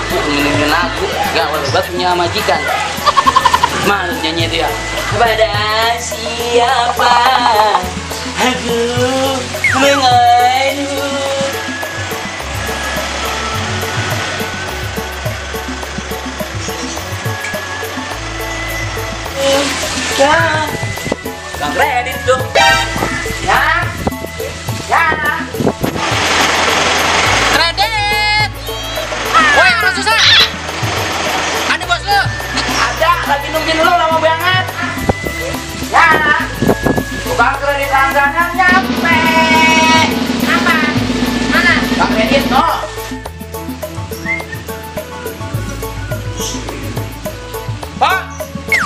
Mendengar lagu, gak walaupun punya majikan. Malu nyanyi itu ya. Pada siapa aku mengadu. Bang kredit tuh. Ya. Ya. Kredit. Woi, orang susah. Ada bos lu. Ada, lagi nungguin lu lama banget. Ya. Bang kredit langganan nyampe. Apa? Mana? Bang kredit no. Pak.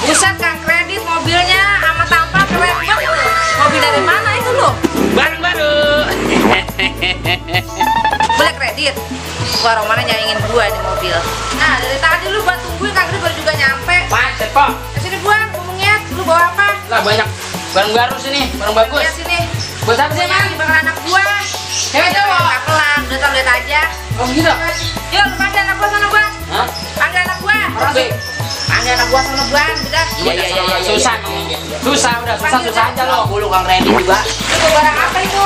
Buset, Kang Kredit mobilnya sama tampal keren banget. Mobil dari mana itu lo? Baru-baru. Boleh kredit. Gua Romana nyaingin gua di mobil. Nah, dari tadi lu gua tungguin Kang Kredit baru juga nyampe. Macet kok. Sini gua ngomongnya, lu bawa apa? Lah banyak barang baru sini, barang bagus. Lihat sini. Buat apa sih, Mang? Bakal anak gua. Cewek cowok. Kapelan, udah tau lihat aja. Oh gitu. Yuk, lu panggil anak gua sana gua. Hah? Panggil anak gua. Oke. Panggil anak gua sana gua, udah. Iya. Susah. Susah aja lo. Bulu Kang Randy juga. Itu barang apa itu?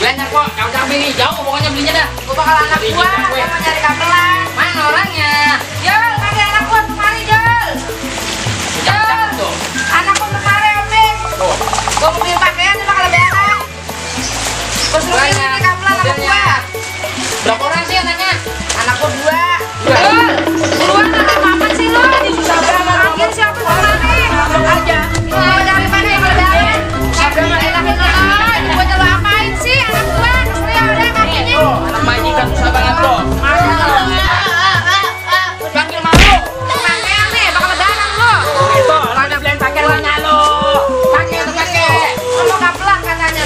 Banyak kok, jangan pilih jauh pokoknya belinya dah. Gua bakal anak gua, gua mau nyari kapelan. Mana orangnya? Jol, panggil anak gua kemari, Jol. Jangan tuh. Anak gua kemari, Opik. Tuh. Gua mau beli pakaian, dia bakal lebaran. Gua suruh Banyak. ini kapelan anak gua. Berapa orang sih anaknya? Anak gua 2. Dua. Jol, buruan anak amat sih lu. Susah banget. Panggil siapa kemari? Ngomong aja. Gua dari mana yang lebaran? Siapa yang Enak itu lah. Gua jalan apain sih anak gua? Kesel udah kakinya. Tuh, anak majikan susah banget tuh. Panggil malu. Pakaian nih, bakal lebaran lu. Itu, orang udah beliin pakaian banyak lo. Pakai. Lu mau kapelan katanya.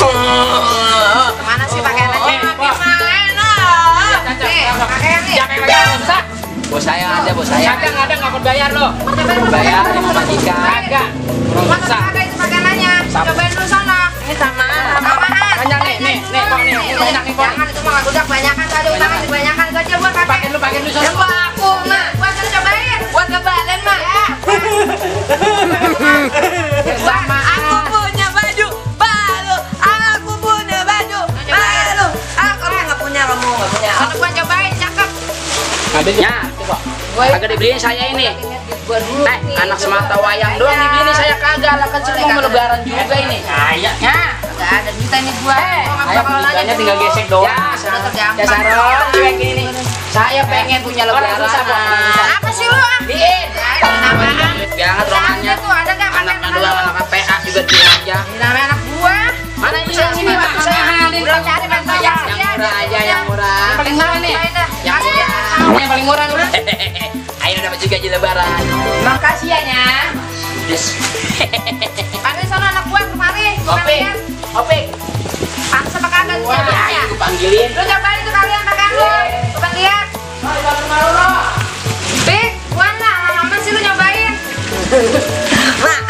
Mana sih pakaiannya? Nih, Pak. Nih, pakaian nih. Jangan pakai susah. Bos saya ada, bos saya. Kagak ada, nggak bayar lo. Bayar sama majikan. Kagak. Mana Susah. pakai itu pakaiannya? Cobain dulu sana. Ini sama. Apaan? Banyak nih, kok nih. Ini banyak nih, kok. Jangan itu mah udah kebanyakan tadi utangan kebanyakan aja gua pakai. Pakai lu Ya sana. gua aku mah. Gua akan cobain. Buat lebaran mah. Sama. Aku punya baju baru. Aku punya baju baru. Aku nggak punya, kamu nggak punya. Sana gua cobain, cakep. Ya, coba. Kagak dibeliin saya ini. Gua dulu. Anak semata wayang doang dibeliin saya kagak lah, kan mau lebaran juga ini. Kayaknya. Gak ada duitnya nih gua. Gua Saya pendidikannya tinggal gesek doang. Udah tergampang. Ya Saron, cuek ini. Saya pengen punya lebaran. Apa sih lu? Beliin. Apaan? Banget romannya. Tuh ada nggak Anaknya dua anak PA juga beliin aja. Ini namanya anak gua. Mana ini sini Pak? Saya halin. Udah cari bantuan Yang murah aja, yang murah. Yang paling murah nih. Yang murah. Yang paling murah nih. Ayo dapat juga aja lebaran. Makasih ya nya. Yes. Panggil sana anak gua kemari. Gua Opik. pengen. Opik. Paksa pakai ada Wah, ya. aku panggilin. Lu cobain itu kalian pakai lu. Coba lihat. Pik, gua lah, lama sih lu nyobain. Mak,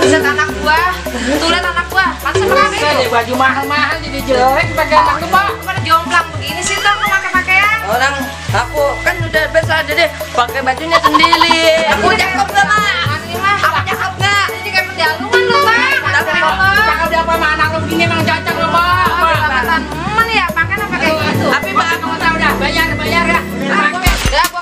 bisa anak gua. Tuh lihat anak gua. Paksa pakai Masa itu. deh baju mahal-mahal jadi jelek pakai anak gempa. Pada jomplang begini sih dong lu pakai pakaian. Orang aku kan udah biasa aja deh pakai bajunya sendiri. Aku cakep gak, Mak? Ini mah aku cakep gak? Jadi kayak pendalungan lu, Bang. Cakep dia apa sama anak lu begini emang cocok lo, Pak. Kelihatan temen ya, pakai apa kayak gitu. Tapi Pak, kamu tahu dah, bayar ya. Udah, gua